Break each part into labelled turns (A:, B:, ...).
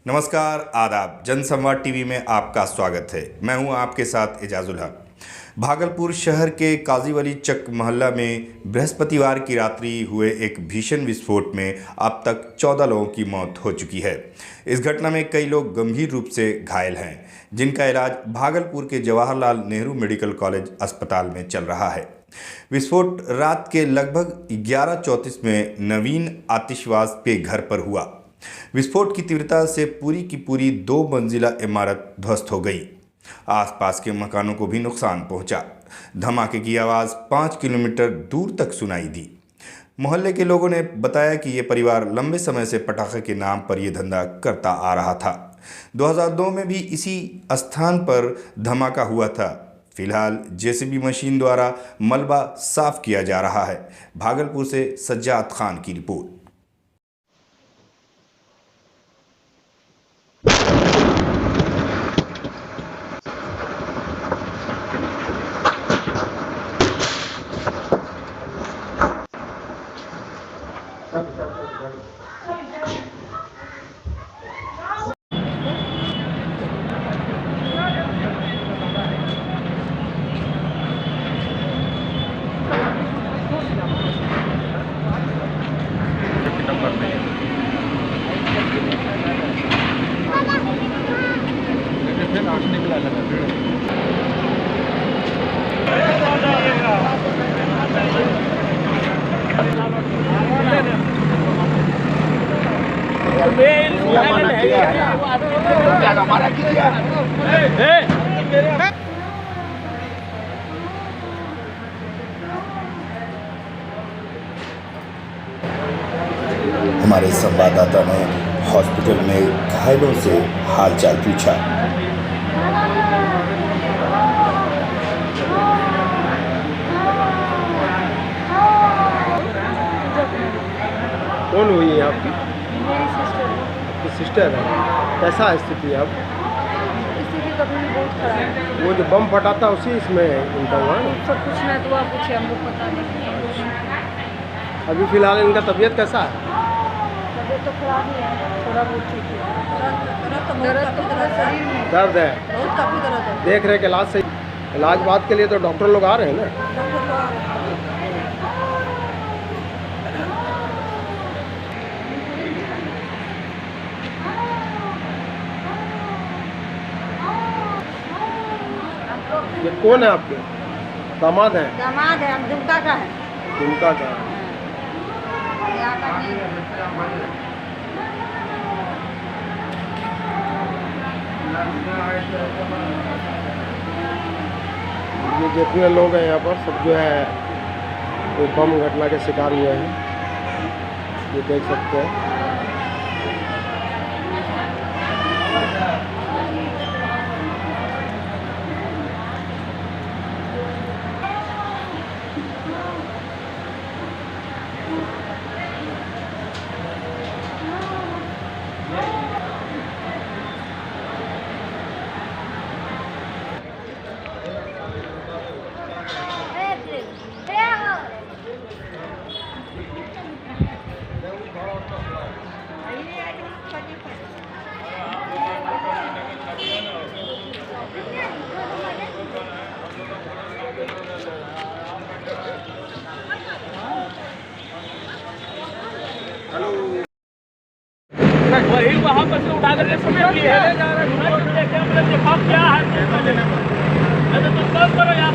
A: नमस्कार, आदाब। जनसंवाद टीवी में आपका स्वागत है। मैं हूं आपके साथ एजाजुल हक। भागलपुर शहर के काजीवली चक मोहल्ला में बृहस्पतिवार की रात्रि हुए एक भीषण विस्फोट में अब तक 14 लोगों की मौत हो चुकी है। इस घटना में कई लोग गंभीर रूप से घायल हैं, जिनका इलाज भागलपुर के जवाहरलाल नेहरू मेडिकल कॉलेज अस्पताल में चल रहा है। विस्फोट रात के लगभग 11:34 में नवीन आतिशवास के घर पर हुआ। विस्फोट की तीव्रता से पूरी की पूरी 2 मंजिला इमारत ध्वस्त हो गई। आसपास के मकानों को भी नुकसान पहुंचा। धमाके की आवाज़ 5 किलोमीटर दूर तक सुनाई दी। मोहल्ले के लोगों ने बताया कि ये परिवार लंबे समय से पटाखे के नाम पर यह धंधा करता आ रहा था। 2002 में भी इसी स्थान पर धमाका हुआ था। फिलहाल जेसीबी मशीन द्वारा मलबा साफ किया जा रहा है। भागलपुर से सज्जाद खान की रिपोर्ट। हमारे संवाददाता ने हॉस्पिटल में घायलों से हालचाल पूछा।
B: कौन हुई है आपकी?
C: मेरी सिस्टर है।
B: आपकी सिस्टर है। कैसा है स्थिति अब?
C: स्थिति कभी भी बहुत खराब है।
B: वो जो बम फटा था उसी इसमें उनका हुआ है?
C: सब कुछ मैं दुआ पूछे, हमको पता नहीं।
B: अभी फिलहाल इनका तबीयत कैसा है?
C: तबीयत तो खराब ही है, थोड़ा बहुत ठीक है। दर्द तो पूरा शरीर में
B: दर्द है,
C: बहुत, काफ़ी दर्द है।
B: देख रहे कि इलाज सही, इलाज बात के लिए तो डॉक्टर लोग आ रहे हैं ना?
C: डॉक्टर लोग आ रहे हैं।
B: ये कौन है आपके? दामाद है?
C: दामाद है, हम दुमका का है।
B: दुमका का है।
C: यहाँ का जी।
B: ये जितने लोग हैं यहाँ पर सब जो है वो बम घटना के शिकार हुए हैं, ये देख सकते हैं।
D: वही वहाँ पर से उठा करके समेट लिए है। क्या है? तो सब करो यार,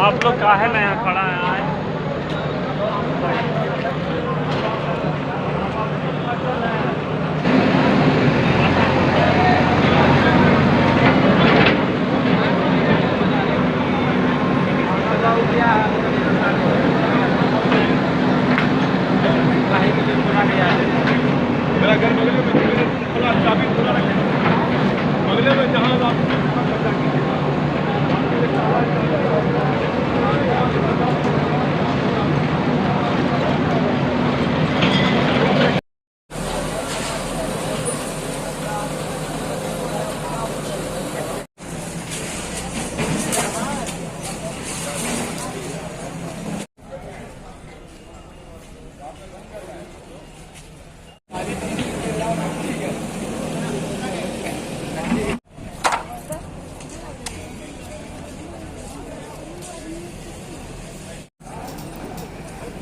D: आप लोग काहे में यहाँ खड़ा है? मेरा घर बगल में खुला, चाबी खुला रखे बगले में, जहाँ आप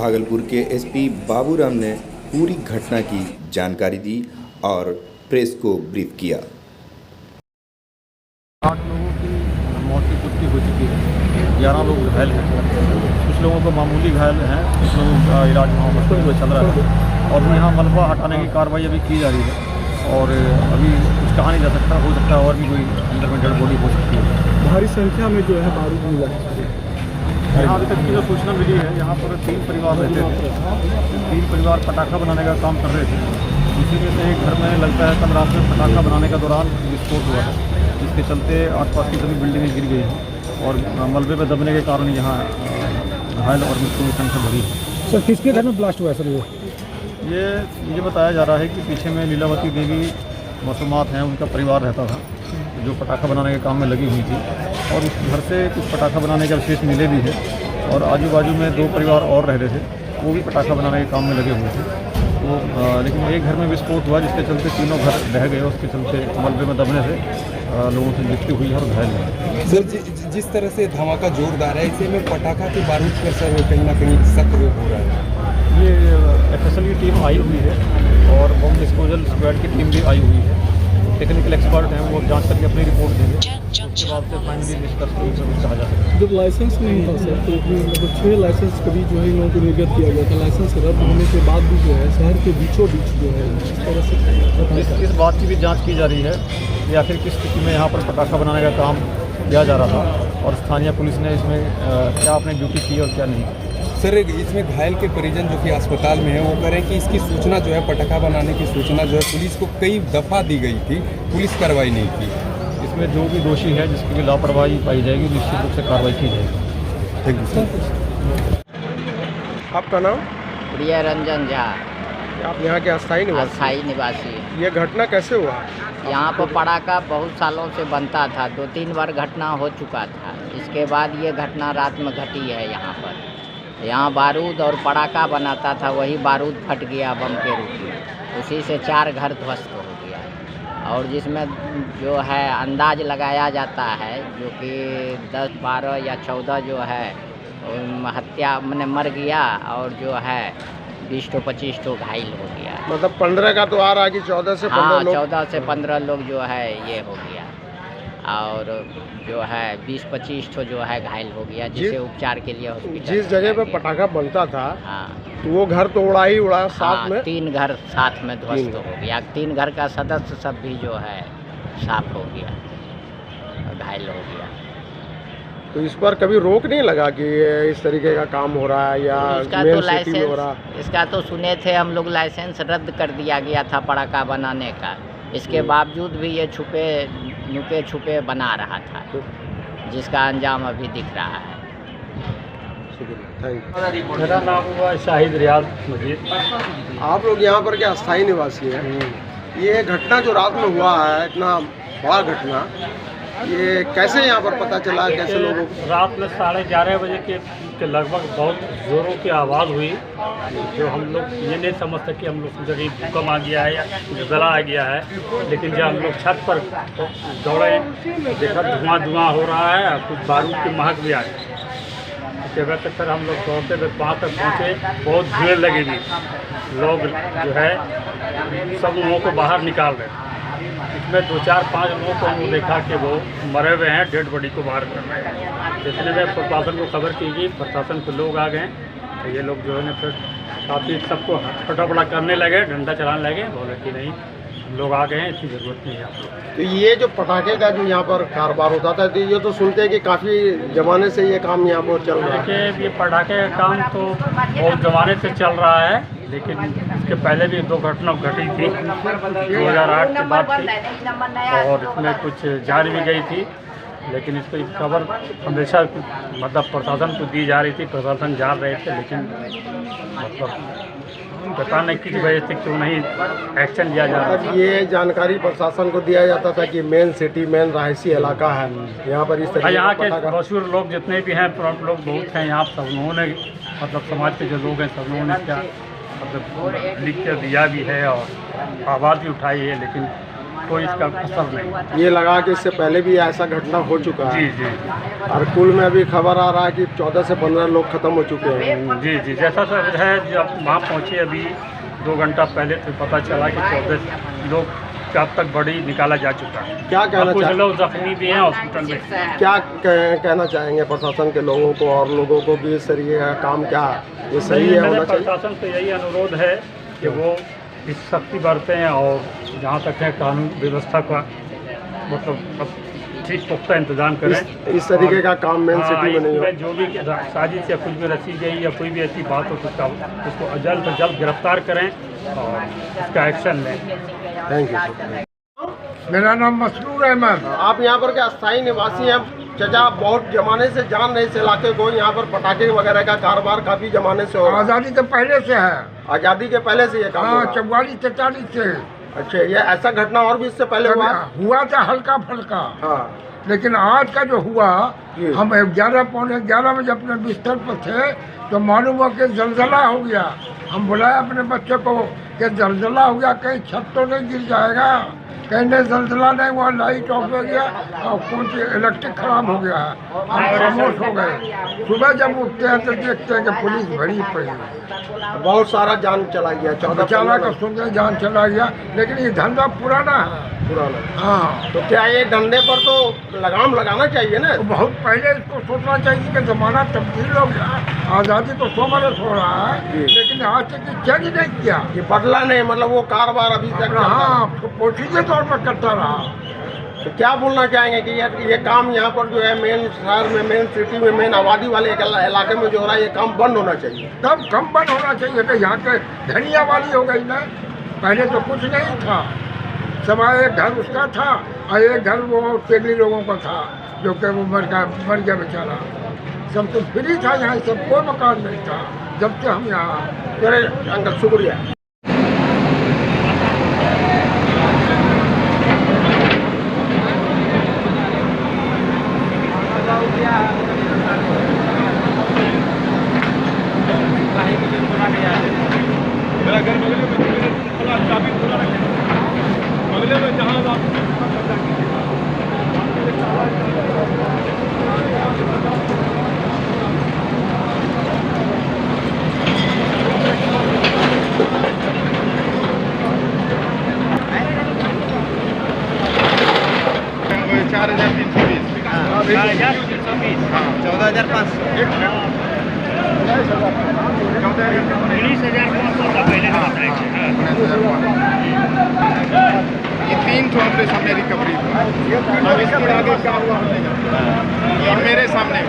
A: भागलपुर के एसपी बाबूराम ने पूरी घटना की जानकारी दी और प्रेस को ब्रीफ किया।
E: 8 लोगों की मौत की पुष्टि हो चुकी है, 11 लोग घायल हैं। कुछ लोगों को मामूली घायल हैं, कुछ लोगों का इलाज वहाँ मुश्किल में चल रहा है और यहाँ मलबा हटाने की कार्रवाई अभी की जा रही है और अभी कुछ कहा नहीं जा सकता, हो सकता है और भी कोई अंदर में डेड बॉडी हो सकती है।
B: भारी संख्या में जो है बारूद मिला है।
E: यहाँ अभी तक की जो सूचना मिली है, यहाँ पर 3 परिवार रहते थे। 3 परिवार पटाखा बनाने का काम कर रहे थे। इसी में से एक घर में लगता है कल रात में पटाखा बनाने के दौरान विस्फोट हुआ है, जिसके चलते आसपास की सभी बिल्डिंगें गिर गई हैं और मलबे में दबने के कारण यहाँ घायल और मृत्यु की संख्या बढ़ी है।
B: सर किसके घर में ब्लास्ट हुआ है सर?
E: ये मुझे बताया जा रहा है कि पीछे में लीलावती देवी मसूमात हैं, उनका परिवार रहता था जो पटाखा बनाने के काम में लगी हुई थी और उस घर से कुछ पटाखा बनाने के अवशेष मिले भी है और आजू बाजू में 2 परिवार और रह रहे थे, वो भी पटाखा बनाने के काम में लगे हुए थे। तो लेकिन एक घर में विस्फोट हुआ जिसके चलते 3 घर ढह गए, उसके चलते मलबे में दबने से लोगों की मृत्यु हुई है और घायल हुए।
F: सर जिस तरह से धमाका जोरदार है, ऐसे में पटाखा के बारूद पर सर कहीं ना कहीं शक हो रहा है।
E: ये एफएसएल की टीम आई हुई है और बम डिस्पोजल स्क्वाड की टीम भी आई हुई है। टेक्निकल एक्सपर्ट हैं, वो जांच करके अपनी रिपोर्ट देंगे, उसके बाद से फाइनली निष्कर्ष कहा जा सकता है।
B: जब लाइसेंस नहीं था सर तो मतलब 6 लाइसेंस कभी जो है इन लोगों को निर्गत किया गया था। लाइसेंस रद्द होने के बाद भी जो है शहर के बीचों बीच जो है इस तरह से
E: इस बात की भी जांच की जा रही है कि आखिर किस स्थिति में यहाँ पर पटाखा बनाने का काम किया जा रहा था और स्थानीय पुलिस ने इसमें क्या अपनी ड्यूटी की और क्या नहीं।
F: सर इसमें घायल के परिजन जो कि अस्पताल में है, वो कह रहे हैं कि इसकी सूचना जो है पटाखा बनाने की सूचना जो है पुलिस को कई दफ़ा दी गई थी, पुलिस कार्रवाई नहीं की।
E: इसमें जो भी दोषी है जिसकी भी लापरवाही पाई जाएगी निश्चित रूप से कार्रवाई की जाएगी।
F: Thank you sir.
B: आपका नाम?
G: प्रिय रंजन झा,
B: आप यहाँ के अस्थायी निवासी?
G: अस्थायी निवासी।
B: ये घटना कैसे हुआ?
G: यहाँ पर पटाखा बहुत सालों से बनता था, 2-3 बार घटना हो चुका था। इसके बाद ये घटना रात में घटी है यहाँ पर। यहाँ बारूद और पटाखा बनाता था, वही बारूद फट गया बम के रूप में, उसी से 4 घर ध्वस्त हो गया। और जिसमें जो है अंदाज लगाया जाता है जो कि 10, 12 या 14 जो है हत्या मैंने मर गया और जो है 20-25 तो घायल हो गया।
B: मतलब 15 का तो आ रहा है कि 14 से 15
G: हाँ,
B: लोग?
G: 14 से 15 लोग जो है ये हो गया और जो है 20-25 तो जो है घायल हो गया, जिसे उपचार के लिए हॉस्पिटल।
B: जिस जगह पे पटाखा बनता था
G: हाँ,
B: तो वो घर तो उड़ा ही उड़ा साथ
G: हाँ,
B: में?
G: 3 घर साथ में ध्वस्त
B: 3
G: हो गया। 3 घर का सदस्य सब भी जो है साफ हो गया, घायल हो गया।
B: तो इस पर कभी रोक नहीं लगा कि ये इस तरीके का काम हो रहा है या
G: इसका
B: मेन
G: तो
B: सिटी में हो रहा?
G: लाइसेंस, इसका तो सुने थे हम लोग, लाइसेंस रद्द कर दिया गया था पटाखा बनाने का। इसके बावजूद भी ये नुके छुपे बना रहा था, जिसका अंजाम अभी दिख रहा है।
B: Thank you.
E: मेरा नाम हुआ शाहिद रियाज मजीद।
B: आप लोग यहाँ पर क्या अस्थायी निवासी हैं? ये घटना जो रात में हुआ है, इतना बड़ा घटना, ये कैसे यहाँ पर पता चला? कैसे लोगों को?
D: रात में 11:30 बजे के लगभग बहुत ज़ोरों की आवाज़ हुई, जो हम लोग ये नहीं समझते कि हम लोग सोचे कि भूकंप आ गया है या जला आ गया है। लेकिन जब हम लोग छत पर दौड़े, देखा धुआं हो रहा है, कुछ बारूद की महक भी आई। जगह तक फिर हम लोग दौड़ते हुए वहाँ तक पहुँचे, बहुत भीड़ लगी थी। लोग जो है सब लोगों को बाहर निकाल रहे। इसमें 2-4-5 लोगों को हमने देखा कि वो मरे हुए हैं, डेड बॉडी को बाहर कर रहे हैं। जितने में प्रशासन को खबर की गई, प्रशासन के लोग आ गए, तो ये लोग जो है ना फिर काफ़ी सबको फटाफटा करने लगे, डंडा चलाने लगे। बोले कि नहीं, हम लोग आ गए हैं, इतनी ज़रूरत नहीं है आप लोग।
B: तो ये जो पटाखे का जो यहाँ पर कारोबार होता था, तो ये तो सुनते हैं कि काफ़ी ज़माने से ये काम यहाँ पर चल रहा है।
D: देखिए, ये पटाखे का काम तो बहुत ज़माने से चल रहा है, लेकिन इसके पहले भी 2 घटना घटी थी, 2008 के बाद थी, और इसमें कुछ जान भी गई थी। लेकिन इसको खबर हमेशा मतलब प्रशासन को दी जा रही थी, प्रशासन जान रहे थे, लेकिन मतलब पता नहीं किस वजह से क्यों नहीं एक्शन लिया जा रहा था।
B: ये जानकारी प्रशासन को दिया जाता था कि मेन सिटी, मेन रहायशी इलाका है, यहाँ पर इस तरह
D: यहाँ के मशहूर लोग जितने भी हैं, प्रमुख लोग बहुत हैं यहाँ, सब लोगों ने मतलब समाज के जो लोग हैं सब लोगों ने क्या मतलब लिख कर दिया भी है और आवाज़ भी उठाई है, लेकिन कोई इसका असर नहीं।
B: ये लगा कि इससे पहले भी ऐसा घटना हो चुका है।
D: जी जी
B: और कुल में अभी खबर आ रहा है कि 14 से 15 लोग खत्म हो चुके हैं।
D: जी जी, जैसा सब है, जब वहाँ पहुँचे अभी 2 घंटा पहले तो पता चला कि 14 लोग का अब तक बॉडी निकाला जा चुका है।
B: क्या कहना
D: कुछ
B: चाह
D: लोग जख्मी भी हैं हॉस्पिटल में।
B: क्या कहना चाहेंगे प्रशासन के लोगों को और लोगों को कि इस तरीके का काम क्या ये सही है, होना चाहिए?
D: प्रशासन से यही अनुरोध है कि वो इस सख्ती बरतें और जहाँ तक है कानून व्यवस्था का मतलब ठीक पुख्ता इंतजाम करें।
B: इस तरीके का काम मेन सिटी में नहीं हो।
D: इसमें जो भी साजिश या कुछ भी रची गई या कोई भी ऐसी बात हो तो उसको जल्द से जल्द गिरफ्तार करें और इसका एक्शन लें।
B: Thank you.
H: मेरा नाम मसरूर अहमद।
B: आप यहाँ पर के अस्थायी निवासी हैं चाचा, आप बहुत जमाने से जान रहे इस इलाके को, यहाँ पर पटाखे वगैरह का कारोबार काफी जमाने से हो रहा है।
H: आज़ादी के पहले से है।
B: आज़ादी के पहले से ये काम हो
H: हाँ,
B: रहा है।
H: 44-43 से।
B: अच्छा, ये ऐसा घटना और भी इससे पहले
H: हुआ था हल्का फुल्का,
B: हाँ,
H: लेकिन आज का जो हुआ,
B: जी।
H: हम 11 पौने 11 बजे अपने बिस्तर पर थे तो मालूम हुआ कि जलजला हो गया। हम बुलाया अपने बच्चे को कि जलजला हो गया, कहीं छत तो नहीं गिर जाएगा, कहीं नहीं जलजला नहीं हुआ, लाइट ऑफ हो गया और कुछ इलेक्ट्रिक खराब हो गया है। हम खामोश हो गए। सुबह जब उठते हैं तो देखते हैं कि पुलिस भरी पड़ी है।
B: बहुत सारा जान चला गया, 14
H: बेचारा का सुनते जान चला गया, लेकिन ये धंधा पुराना है।
B: पुराना।
H: हाँ,
B: तो क्या ये धंधे पर तो लगाम लगाना चाहिए ना?
H: तो बहुत पहले इसको सोचना चाहिए कि ज़माना तब्दील हो गया, आज़ादी तो 100 बरस हो रहा है, लेकिन आज तक चेंज नहीं किया।
B: ये बदला नहीं, मतलब वो कारोबार अभी तक चलता है।
H: हाँ, तो पोशीदे तौर पर करता रहा।
B: तो क्या बोलना चाहेंगे कि ये काम यहाँ पर जो है मेन शहर में, मेन सिटी में, मेन आबादी वाले इलाके में जो हो रहा है, ये काम बंद होना चाहिए?
H: तब कम बंद होना चाहिए कि यहाँ के धनिया वाली हो गई ना, पहले तो कुछ नहीं था। सब एक घर उसका था और एक घर वो तेगली लोगों का था जो कि वो मर गया बेचारा। सब कुछ फ्री था यहाँ, सब कोई मकान नहीं था जब से हम यहाँ।
B: अरे अंकल शुक्रिया।
I: ये 3 ठो हमरे सामने रिकवरी हुआ। अब इसके आगे क्या हुआ ये मेरे सामने